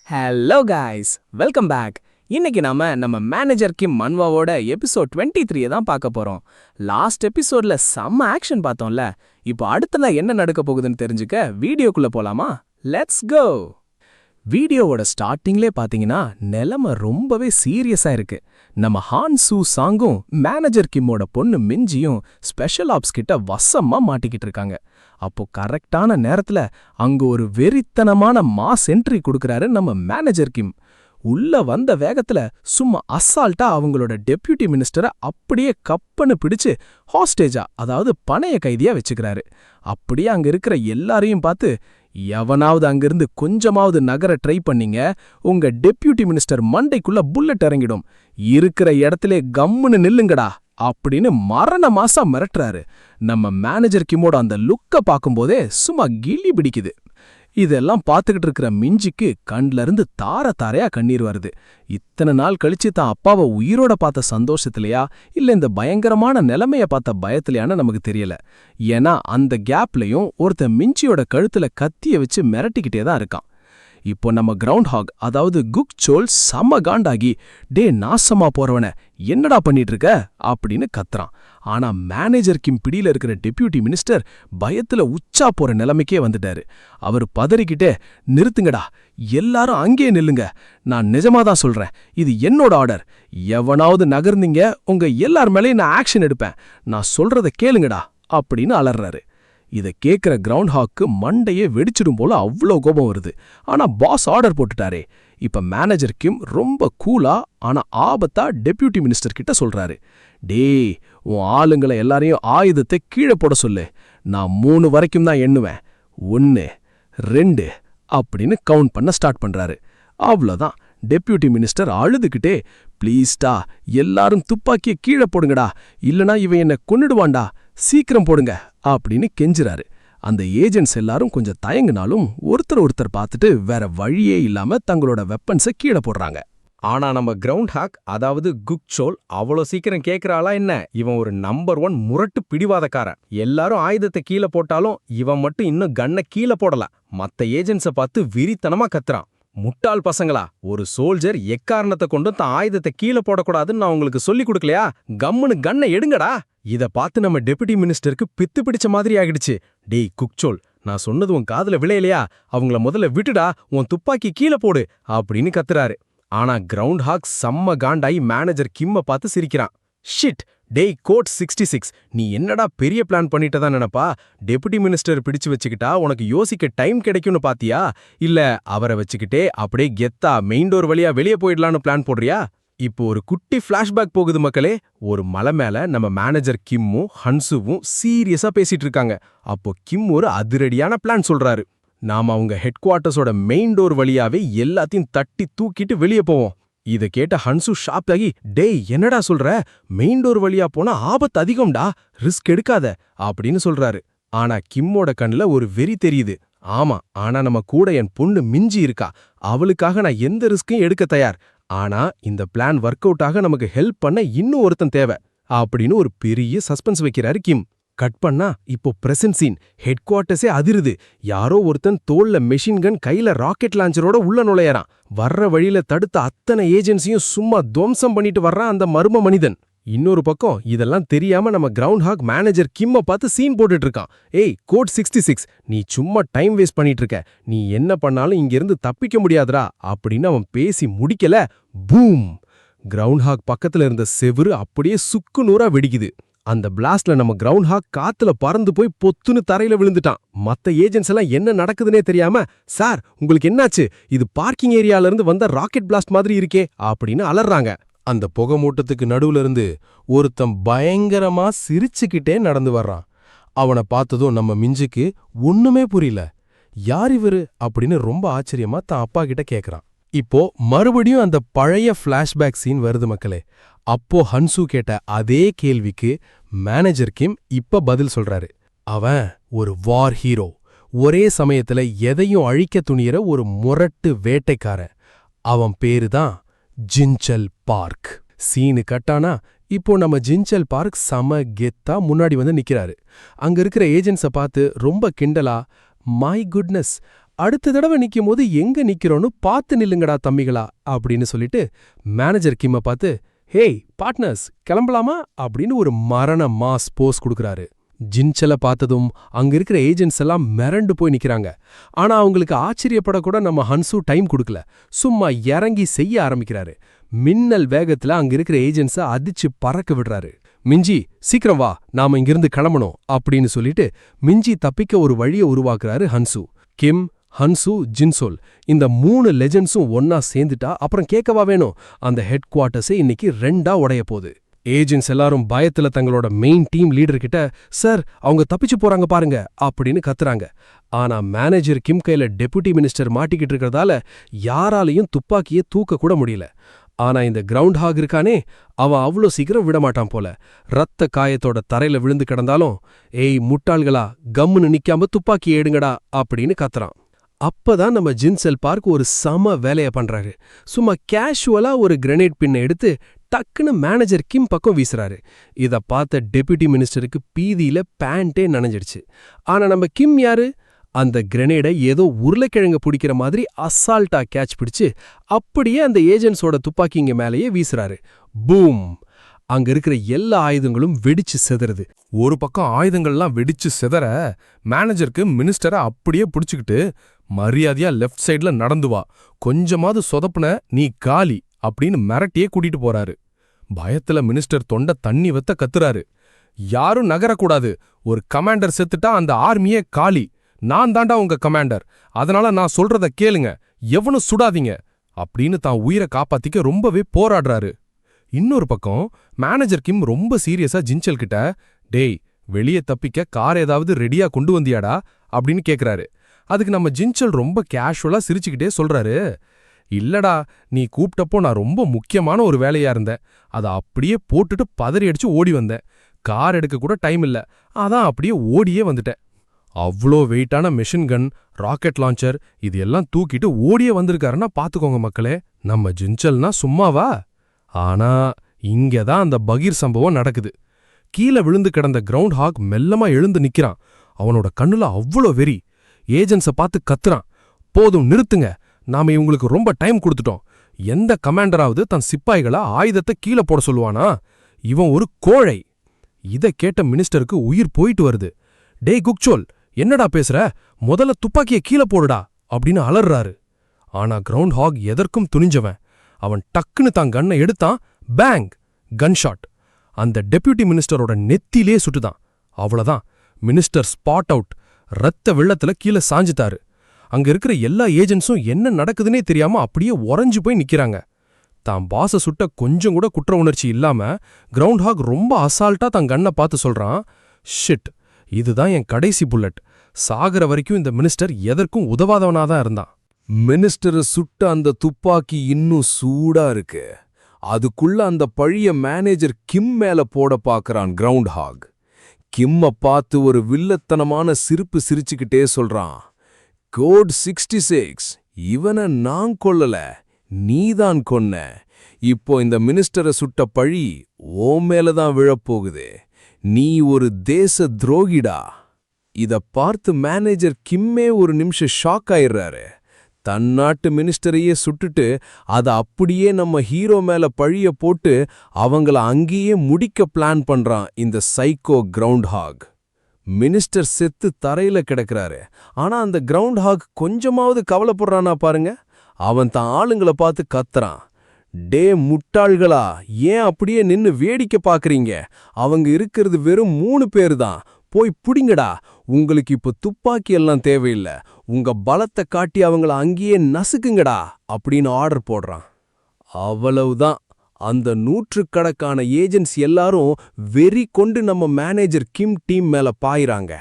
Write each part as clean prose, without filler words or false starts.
Hello guys, welcome back. இன்னைக்கு நம்ம manager கிம் மன்வாவோட episode 23 தான் பார்க்க போறோம். லாஸ்ட் எபிசோட்ல செம்ம ஆக்ஷன் பார்த்தோம்ல. இப்போ அடுத்ததா என்ன நடக்க போகுதுன்னு தெரிஞ்சுக்க வீடியோக்குள்ள போலாமா? Let's go. வீடியோவோட ஸ்டார்டிங்லே பாத்தீங்கன்னா நிலைமை ரொம்பவே சீரியஸா இருக்கு. நம்ம ஹான் சூ சாங்கும் மேனேஜர் கிம்மோட பொண்ணு மிஞ்சியும் ஸ்பெஷல் ஆப்ஸ் கிட்ட வசமா மாட்டிக்கிட்டு இருக்காங்க. அப்போ கரெக்டான நேரத்துல அங்க ஒரு வெறித்தனமான மாஸ் என்ட்ரி கொடுக்கறாரு நம்ம மேனேஜர் கிம். உள்ள வந்த வேகத்துல சும்மா அசால்ட்டா அவங்களோட டெப்யூட்டி மினிஸ்டரை அப்படியே கப்பன்னு பிடிச்சு ஹாஸ்டேஜா, அதாவது பணைய கைதியா வச்சுக்கிறாரு. அப்படியே அங்க இருக்கிற எல்லாரையும் பார்த்து, எவனாவது அங்கிருந்து கொஞ்சமாவது நகர ட்ரை பண்ணீங்க, உங்க டெப்யூட்டி மினிஸ்டர் மண்டைக்குள்ள புல்லட் இறங்கிடும், இருக்கிற இடத்திலே கம்முன்னு நில்லுங்கடா அப்படின்னு மரண மாசா மிரட்டுறாரு. நம்ம மேனேஜர் கிம்மோட அந்த லுக்க பார்க்கும்போதே சும்மா கிள்ளி பிடிக்குது. இதெல்லாம் பார்த்துக்கிட்டு இருக்கிற மிஞ்சிக்கு கண்ல இருந்து தார தாரையா கண்ணீர் வருது. இத்தனை நாள் கழிச்சு தான் அப்பாவை உயிரோட பார்த்த சந்தோஷத்திலையா இல்ல இந்த பயங்கரமான நிலைமைய பார்த்த பயத்திலையான்னு நமக்கு தெரியல. ஏன்னா அந்த கேப்லயும் ஒருத்தன் மிஞ்சியோட கழுத்துல கத்திய வச்சு மிரட்டிக்கிட்டே தான் இருக்கான். இப்போ நம்ம கிரவுண்ட் ஹாக், அதாவது குக் சோல் செம காண்டாகி, டே நாசமா போறவன என்னடா பண்ணிட்டு இருக்க அப்படின்னு கத்துறான். ஆனா மேனேஜர் கிம் பிடியில இருக்கிற டெப்யூட்டி மினிஸ்டர் பயத்துல உச்சா போற நிலைமைக்கே வந்துட்டாரு. அவர் பதறிக்கிட்டே, நிறுத்துங்கடா, எல்லாரும் அங்கே நில்லுங்க, நான் நிஜமாதான் சொல்றேன், இது என்னோட ஆர்டர், எவனாவது நகர்ந்தீங்க உங்க எல்லார் மேலேயும் நான் ஆக்ஷன் எடுப்பேன், நான் சொல்றத கேளுங்கடா அப்படின்னு அலறாரு. இதை கேட்கிற கிரவுண்ட் ஹாக்கு மண்டையே வெடிச்சிடும் போல அவ்வளோ கோபம் வருது. ஆனா பாஸ் ஆர்டர் போட்டுட்டாரே. இப்ப மேனேஜர் கிம் ரொம்ப கூலா ஆனா ஆபத்தா டெப்யூட்டி மினிஸ்டர் கிட்ட சொல்றாரு, டேய், உன் ஆளுங்களை எல்லாரையும் ஆயுதத்தை கீழே போட சொல்லு, நான் 3 வரைக்கும் தான் எண்ணுவேன், 1 2 அப்படின்னு கவுண்ட் பண்ண ஸ்டார்ட் பண்றாரு. அவ்வளோதான். டெப்யூட்டி மினிஸ்டர் அழுதுகிட்டே, ப்ளீஸ்டா எல்லாரும் துப்பாக்கிய கீழே போடுங்கடா, இல்லனா இவன் என்ன கொன்னுடுவான்டா, சீக்கிரம் போடுங்க அப்படின்னு கெஞ்சுறாரு. அந்த ஏஜென்ட்ஸ் எல்லாரும் கொஞ்சம் தயங்கினாலும் ஒருத்தர் பார்த்துட்டு வேற வழியே இல்லாம தங்களோட வெப்பன்ஸை கீழே போடுறாங்க. ஆனா நம்ம கிரவுண்ட் ஹாக், அதாவது குக் சோல், அவ்வளோ சீக்கிரம் கேட்கறாளா என்ன? இவன் ஒரு நம்பர் 1 முரட்டு பிடிவாதக்காரன். எல்லாரும் ஆயுதத்தை கீழே போட்டாலும் இவன் மட்டும் இன்னும் கண்ணை கீழே போடல. மத்த ஏஜென்ட்ஸை பார்த்து விரித்தனமா கத்துறான். முட்டாள் பசங்களா, ஒரு சோல்ஜர் எக்காரணத்தை கொண்டும் தான் ஆயுதத்தை கீழே போடக்கூடாதுன்னு நான் உங்களுக்கு சொல்லி கொடுக்கலையா? கம்முன்னு கண்ணை எடுங்கடா. இத பார்த்து நம்ம டெப்யூட்டி மினிஸ்டருக்கு பித்து பிடிச்ச மாதிரி ஆகிடுச்சு. டேய் குக்சோல், நான் சொன்னது உன் காதுல விளையலையா? அவங்கள முதல்ல விட்டுடா, உன் துப்பாக்கி கீழே போடு அப்படின்னு கத்துறாரு. ஆனா கிரவுண்ட் ஹாக் செம்ம காண்டாயி மேனேஜர் கிம்ம பார்த்து சிரிக்கிறான். ஷிட், டேய் கோட் 66, நீ என்னடா பெரிய பிளான் பண்ணிட்டதா நினைப்பா? டெபுட்டி மினிஸ்டர் பிடிச்சு வச்சுக்கிட்டா உனக்கு யோசிக்க டைம் கிடைக்கும்னு பாத்தியா? இல்ல அவரை வச்சுக்கிட்டே அப்படியே கெத்தா மெயின் டோர் வழியா வெளியே போயிடலான்னு பிளான் போடுறியா? இப்போ ஒரு குட்டி பிளாஷ்பேக் போகுது மக்களே. ஒரு மலை மேல நம்ம மேனேஜர் கிம்மும் ஹன்சுவும் சீரியஸா பேசிட்டு இருக்காங்க. அப்போ கிம் ஒரு அதிரடியான பிளான் சொல்றாரு. நாம அவங்க ஹெட் குவார்ட்டர்ஸோட மெயின் டோர் வழியாவே எல்லாத்தையும் தட்டி தூக்கிட்டு வெளியே போவோம். இத கேட்ட ஹன்சு ஷாப் ஆகி, டேய் என்னடா சொல்ற, மெயின் டோர் வழியா போனா ஆபத்து அதிகம்டா, ரிஸ்க் எடுக்காத அப்படின்னு சொல்றாரு. ஆனா கிம்மோட கண்ணுல ஒரு வெறி தெரியுது. ஆமா, ஆனா நம்ம கூட என் பொண்ணு மிஞ்சி இருக்கா, அவளுக்காக நான் எந்த ரிஸ்கையும் எடுக்க தயார். ஆனா இந்த பிளான் ஒர்க் அவுட் ஆக நமக்கு ஹெல்ப் பண்ண இன்னும் ஒருத்தன் தேவை அப்படின்னு ஒரு பெரிய சஸ்பென்ஸ் வைக்கிறாரு கிம். கட் பண்ணா இப்போ பிரசன்ட் சீன். ஹெட் குவார்ட்டர்ஸே அதிருது. யாரோ ஒருத்தன் தோல்ல மெஷின் கன், கையில ராக்கெட் லான்ச்சரோட உள்ள நுழையறான். வர்ற வழியில தடுத்த அத்தனை ஏஜென்சியும் சும்மா துவம்சம் பண்ணிட்டு வர்றான் அந்த மர்ம மனிதன். இன்னொரு பக்கம் இதெல்லாம் தெரியாம நம்ம கிரவுண்ட் ஹாக் மேனேஜர் கிம்ம பார்த்து சீன் போட்டுட்டு இருக்கான். ஏய் கோட் 66, நீ சும்மா டைம் வேஸ்ட் பண்ணிட்டு இருக்க, நீ என்ன பண்ணாலும் இங்கிருந்து தப்பிக்க முடியாதுடா அப்படின்னு அவன் பேசி முடிக்கல. பூம்! கிரவுண்ட் ஹாக் பக்கத்துல இருந்த செவுரு அப்படியே சுக்கு நூறா வெடிக்குது. அந்த பிளாஸ்ட்ல நம்ம கிரவுண்ட் ஹாக் காத்துல பறந்து போய் பொத்துன்னு தரையில விழுந்துட்டான். மத்த ஏஜென்ட்ஸ் எல்லாம் என்ன நடக்குதுன்னே தெரியாம, சார் உங்களுக்கு என்னாச்சு, இது பார்க்கிங் ஏரியால இருந்து வந்த ராக்கெட் பிளாஸ்ட் மாதிரி இருக்கே அப்படின்னு அலறாங்க. அந்த புகை மூட்டத்துக்கு நடுவுல இருந்து ஒருத்தன் பயங்கரமா சிரிச்சுக்கிட்டே நடந்து வர்றான். அவனை பார்த்ததும் நம்ம மிஞ்சுக்கு ஒண்ணுமே புரியல. யார் இவரு அப்படின்னு ரொம்ப ஆச்சரியமா தான் அப்பா கிட்ட கேக்குறான். இப்போ மறுபடியும் அந்த பழைய பிளாஷ்பேக் சீன் வருது மக்களே. அப்போ ஹன்சு கேட்ட அதே கேள்விக்கு மேனேஜர் கிம் இப்ப பதில் சொல்றாரு. அவன் ஒரு வார் ஹீரோ, ஒரே சமயத்துல எதையும் அழிக்க துணியற ஒரு முரட்டு வேட்டைக்காரன். அவன் பேரு தான் ஜின்சல் பார்க். சீனு கட்டானா இப்போ நம்ம ஜின்சல் பார்க் சம கெத்தா முன்னாடி வந்து நிக்கிறாரு. அங்க இருக்கிற ஏஜென்ட்ஸ பார்த்து ரொம்ப கிண்டலா, மை குட்னஸ், அடுத்த தடவை நிக்கும் போது எங்க நிக்கிறோன்னு பார்த்து நில்லுங்கடா தம்பிகளா அப்படின்னு சொல்லிட்டு மேனேஜர் கிம்ம பார்த்து, ஹேய் பார்ட்னர்ஸ் கிளம்பலாமா அப்படின்னு ஒரு மரண மாஸ் போஸ் கொடுக்கறாரு. ஜின்சலை பார்த்ததும் அங்க இருக்கிற ஏஜென்ட்ஸ் எல்லாம் மிரண்டு போய் நிக்கிறாங்க. ஆனா அவங்களுக்கு ஆச்சரியப்படக்கூட நம்ம ஹன்சு டைம் கொடுக்கல. சும்மா இறங்கி செய்ய ஆரம்பிக்கிறாரு. மின்னல் வேகத்துல அங்க இருக்கிற ஏஜென்ட்ஸ அதிச்சு பறக்க விடுறாரு. மிஞ்சி சீக்கிரம் வா, நாம இங்கிருந்து கிளம்பணும் அப்படின்னு சொல்லிட்டு மிஞ்சி தப்பிக்க ஒரு வழியை உருவாக்குறாரு ஹன்சு. கிம், ஹன்சு, ஜின்சோல் இந்த 3 லெஜண்ட்ஸும் ஒன்னா சேர்ந்துட்டா அப்புறம் கேட்கவா வேணும், அந்த ஹெட் குவார்ட்டர்ஸே இன்னைக்கு 2ஆ உடைய போகுது. ஏஜென்ட்ஸ் எல்லாரும் பயத்துல தங்களோட மெயின் டீம் லீடர் கிட்ட, சார் அவங்க தப்பிச்சு போறாங்க பாருங்க அப்படின்னு கத்துறாங்க. ஆனா மேனேஜர் கிம் கையில டெபுட்டி மினிஸ்டர் மாட்டிக்கிட்டு இருக்கிறதால யாராலையும் துப்பாக்கியே தூக்க கூட முடியல. ஆனா இந்த கிரவுண்ட் ஹாக் இருக்கானே, அவன் அவ்வளோ சீக்கிரம் விடமாட்டான் போல. ரத்த காயத்தோட தரையில விழுந்து கிடந்தாலும், ஏய் முட்டாள்களா கம்முன்னு நிக்காம துப்பாக்கி ஏடுங்கடா அப்படின்னு கத்துறான். அப்பதான் நம்ம ஜின்செல் பார்க் ஒரு சம வேலைய பண்றாரு. சும்மா கேஷுவலா ஒரு கிரனேட் பின்ன எடுத்து டக்குன்னு மேனேஜர் கிம் பக்கம் வீசுறாரு. இத பார்த்த டெபுட்டி மினிஸ்டருக்கு பீதியில பேண்டே நனைஞ்சிடுச்சு. ஆனா நம்ம கிம் யாரு? அந்த கிரனேடை ஏதோ உருளைக்கிழங்கு பிடிக்கிற மாதிரி அசால்ட்டா கேட்ச் பிடிச்சு அப்படியே அந்த ஏஜென்ட்ஸோட துப்பாக்கிங்க மேலேயே வீசுறாரு. பூம்! அங்க இருக்கிற எல்லா ஆயுதங்களும் வெடிச்சு செதறுது. ஒரு பக்கம் ஆயுதங்கள்லாம் வெடிச்சு செதற, மேனேஜருக்கு மினிஸ்டரை அப்படியே பிடிச்சுக்கிட்டு மரியாதையா லெஃப்ட் சைட்ல நடந்து வா, கொஞ்சமாவது சொதப்புன நீ காலி அப்படின்னு மிரட்டியே கூட்டிட்டு போறாரு. பயத்துல மினிஸ்டர் தொண்டை தண்ணி வத்த கத்துறாரு. யாரும் நகரக்கூடாது, ஒரு கமாண்டர் செத்துட்டா அந்த ஆர்மியே காலி. நான் தாண்டா உங்க கமாண்டர், அதனால நான் சொல்றத கேளுங்க, எவனும் சுடாதீங்க அப்படின்னு தான் உயிரை காப்பாத்திக்க ரொம்பவே போராடுறாரு. இன்னொரு பக்கம் மேனேஜர் கிம் ரொம்ப சீரியஸா ஜின்சல் கிட்ட, டேய் வெளியே தப்பிக்க கார் ஏதாவது ரெடியா கொண்டு வந்தியாடா அப்படின்னு கேக்குறாரு. அதுக்கு நம்ம ஜின்சல் ரொம்ப கேஷுவலா சிரிச்சுக்கிட்டே சொல்றாரு, இல்லடா நீ கூப்பிட்டப்போ நான் ரொம்ப முக்கியமான ஒரு வேலையா இருந்தேன், அதை அப்படியே போட்டுட்டு பதறி அடிச்சு ஓடி வந்தேன். கார் எடுக்க கூட டைம் இல்ல, அதான் அப்படியே ஓடியே வந்துட்டேன். அவ்வளோ வெயிட்டான மெஷின் கன், ராக்கெட் லான்ச்சர் இது எல்லாம் தூக்கிட்டு ஓடியே வந்திருக்காருன்னா பாத்துக்கோங்க மக்களே, நம்ம ஜின்சல்னா சும்மாவா? ஆனா இங்கதான் அந்த பகீர் சம்பவம் நடக்குது. கீழே விழுந்து கிடந்த கிரவுண்ட் ஹாக் மெல்லமா எழுந்து நிக்கிறான். அவனோட கண்ணுல அவ்வளோ வெறி. ஏஜென்ட்ஸை பார்த்து கத்துறான், போதும் நிறுத்துங்க, நாம இவங்களுக்கு ரொம்ப டைம் கொடுத்துட்டோம். எந்த கமாண்டராவது தன் சிப்பாய்களை ஆயுதத்தை கீழே போட சொல்லுவானா? இவன் ஒரு கோழை. இதை கேட்ட மினிஸ்டருக்கு உயிர் போயிட்டு வருது. டேய் குக்சோல், என்னடா பேசுற, முதல்ல துப்பாக்கியை கீழே போடுடா அப்படின்னு அலறாரு. ஆனா கிரவுண்ட் ஹாக் எதற்கும் துணிஞ்சவன். அவன் டக்குன்னு தான் கன்னை எடுத்தான். பேங்! கன்ஷாட் அந்த டெப்யூட்டி மினிஸ்டரோட நெத்திலே சுட்டுதான். அவ்வளவுதான், மினிஸ்டர் ஸ்பாட் அவுட். ரத்த வெள்ளத்துல கீழே சாஞ்சிட்டாரு. அங்க இருக்கிற எல்லா ஏஜென்ட்ஸும் என்ன நடக்குதுன்னே தெரியாம அப்படியே உறைஞ்சு போய் நிக்கிறாங்க. தான் பாச சுட்ட கொஞ்சம் கூட குற்ற உணர்ச்சி இல்லாம கிரவுண்ட் ஹாக் ரொம்ப அசால்ட்டா தான் கண்ணை பார்த்து சொல்றான், ஷிட், இதுதான் என் கடைசி புல்லட். சாகர வரைக்கும் இந்த மினிஸ்டர் எதற்கும் உதவாதவனாதான் இருந்தான். மினிஸ்டரை சுட்ட அந்த துப்பாக்கி இன்னும் சூடா இருக்கு. அதுக்குள்ள அந்த பழிய மேனேஜர் கிம் மேல போட பாக்குறான் கிரவுண்ட் ஹாக். கிம்ம பார்த்து ஒரு வில்லத்தனமான சிரிப்பு சிரிச்சுக்கிட்டே சொல்றான், கோட் 66, இவனை நான் கொல்லல, நீதான் கொன்ன. இப்போ இந்த மினிஸ்டரை சுட்ட பழி ஓ மேலதான் விழப்போகுது. நீ ஒரு தேச துரோகிடா. இத பார்த்து மேனேஜர் கிம்மே ஒரு நிமிஷம் ஷாக் ஆயிடுறாரு. தன் நாட்டு மினிஸ்டரையே சுட்டுட்டு அத அப்படியே நம்ம ஹீரோ மேல பழிய போட்டு அவங்கள அங்கேயே முடிக்க பிளான் பண்றான் இந்த சைக்கோ கிரவுண்ட் ஹாக். மினிஸ்டர் செத்து தரையில கிடக்கிறாரு. ஆனா அந்த கிரவுண்ட் ஹாக் கொஞ்சமாவது கவலைப்படுறானா பாருங்க. அவன் தான் ஆளுங்களை பார்த்து கத்துறான், டே முட்டாள்களா, ஏன் அப்படியே நின்னு வேடிக்கை பாக்குறீங்க? அவங்க இருக்கிறது வெறும் 3 பேரு தான், போய் புடிங்கடா. உங்களுக்கு இப்ப துப்பாக்கி எல்லாம் தேவையில்லை, உங்க பலத்தை காட்டி அவங்கள அங்கேயே நசுக்குங்கடா அப்படின்னு ஆர்டர் போடுறான். அவ்வளவுதான், அந்த 100கணக்கான ஏஜென்ட்ஸ் எல்லாரும் வெறி கொண்டு நம்ம மேனேஜர் கிம் டீம் மேல பாயிறாங்க.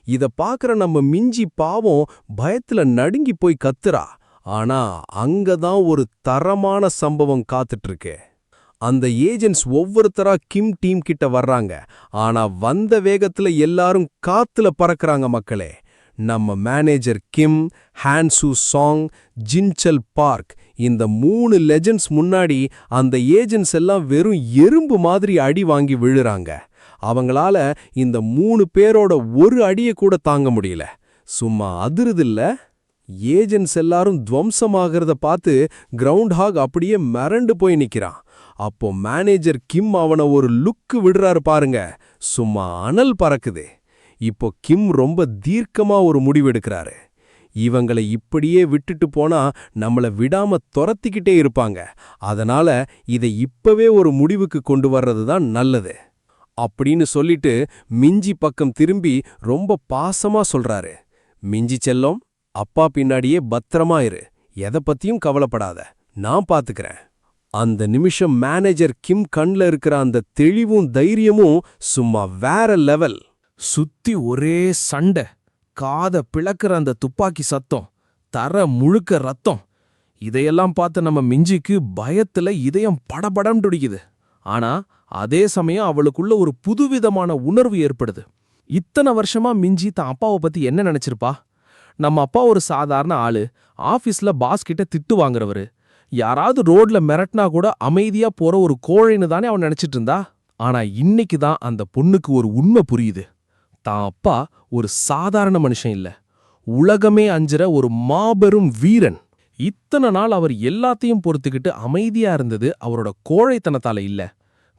இத பாக்குற நம்ம மிஞ்சி பாவம் பயத்துல நடுங்கி போய் கத்துறா. ஆனா அங்கதான் ஒரு தரமான சம்பவம் காத்துட்டு இருக்கு. அந்த ஏஜென்ட்ஸ் ஒவ்வொருத்தரா கிம் டீம் கிட்ட வர்றாங்க. ஆனா வந்த வேகத்துல எல்லாரும் காத்துல பறக்கறாங்க மக்களே. நம்ம மேனேஜர் கிம், ஹான்சு சாங், ஜின்சல் பார்க் இந்த 3 லெஜண்ட்ஸ் முன்னாடி அந்த ஏஜென்ட்ஸ் எல்லாம் வெறும் எறும்பு மாதிரி அடி வாங்கி விழுறாங்க. அவங்களால இந்த 3 பேரோட ஒரு அடியை கூட தாங்க முடியல. சும்மா அதிருதில்ல. ஏஜென்ட்ஸ் எல்லாரும் துவம்சமாகறத பார்த்து கிரவுண்ட் ஹாக் அப்படியே மிரண்டு போய் நிக்கிறான். அப்போ மேனேஜர் கிம் அவனை ஒரு லுக்கு விடுறாரு பாருங்க, சும்மா அனல் பறக்குது. இப்போ கிம் ரொம்ப தீர்க்கமா ஒரு முடிவெடுக்கிறாரு. இவங்களை இப்படியே விட்டுட்டு போனா நம்மள விடாம துரத்திக்கிட்டே இருப்பாங்க. அதனால இதை இப்பவே ஒரு முடிவுக்கு கொண்டு வர்றதுதான் நல்லது அப்படின்னு சொல்லிட்டு மிஞ்சி பக்கம் திரும்பி ரொம்ப பாசமா சொல்றாரு. மிஞ்சி செல்லம், அப்பா பின்னாடியே பத்திரமா இரு, எதை பத்தியும் கவலைப்படாத, நான் பாத்துக்கிறேன். அந்த நிமிஷம் மேனேஜர் கிம் கண்ல இருக்கிற அந்த தெளிவும் தைரியமும் சும்மா வேற லெவல். சுத்தி ஒரே சண்டை, காத பிளக்குற அந்த துப்பாக்கி சத்தம், தர முழுக்க ரத்தம். இதையெல்லாம் பார்த்து நம்ம மிஞ்சிக்கு பயத்துல இதயம் படபடம் துடிக்குது. ஆனா அதே சமயம் அவளுக்குள்ள ஒரு புதுவிதமான உணர்வு ஏற்படுது. இத்தனை வருஷமா மிஞ்சி தான் அப்பாவை பத்தி என்ன நினைச்சிருப்பா? நம்ம அப்பா ஒரு சாதாரண ஆளு, ஆபீஸ்ல பாஸ் கிட்ட திட்டு வாங்குறவரு, யாராவது ரோட்ல மிரட்டினா கூட அமைதியா போற ஒரு கோழைன்னு தானே அவன் நினைச்சிட்டு இருந்தா. ஆனா இன்னைக்கு தான் அந்த பொண்ணுக்கு ஒரு உண்மை புரியுது. தான் அப்பா ஒரு சாதாரண மனுஷன் இல்ல, உலகமே அஞ்சுற ஒரு மாபெரும் வீரன். இத்தனை நாள் அவர் எல்லாத்தையும் பொறுத்துக்கிட்டு அமைதியா இருந்தது அவரோட கோழைத்தனத்தால இல்ல,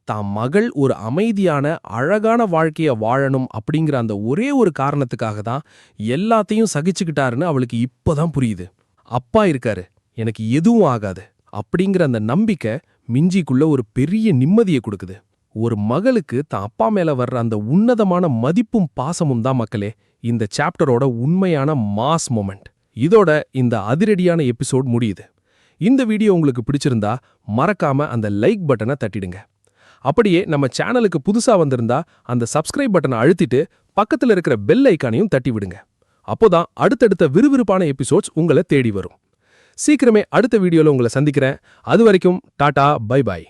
தான் மகள் ஒரு அமைதியான அழகான வாழ்க்கைய வாழணும் அப்படிங்கிற அந்த ஒரே ஒரு காரணத்துக்காக தான் எல்லாத்தையும் சகிச்சுக்கிட்டாருன்னு அவளுக்கு இப்பதான் புரியுது. அப்பா இருக்காரு, எனக்கு எதுவும் ஆகாது அப்படிங்கிற அந்த நம்பிக்கை மிஞ்சிக்குள்ள ஒரு பெரிய நிம்மதியை கொடுக்குது. ஒரு மகளுக்கு தான் அப்பா மேல வர்ற அந்த உன்னதமான மதிப்பும் பாசமும் தான் மக்களே இந்த சாப்டரோட உண்மையான மாஸ் மொமெண்ட். இதோட இந்த அதிரடியான எபிசோட் முடியுது. இந்த வீடியோ உங்களுக்கு பிடிச்சிருந்தா மறக்காம அந்த லைக் பட்டனை தட்டிடுங்க. அப்படியே நம்ம சேனலுக்கு புதுசா வந்திருந்தா அந்த சப்ஸ்கிரைப் பட்டனை அழுத்திட்டு பக்கத்துல இருக்கிற பெல் ஐக்கானையும் தட்டி விடுங்க. அப்போதான் அடுத்தடுத்த விறுவிறுப்பான எபிசோட்ஸ் உங்களை தேடி வரும். சீக்கிரமே அடுத்த வீடியோல உங்களை சந்திக்கிறேன். அது வரைக்கும் டாடா, பை பாய்.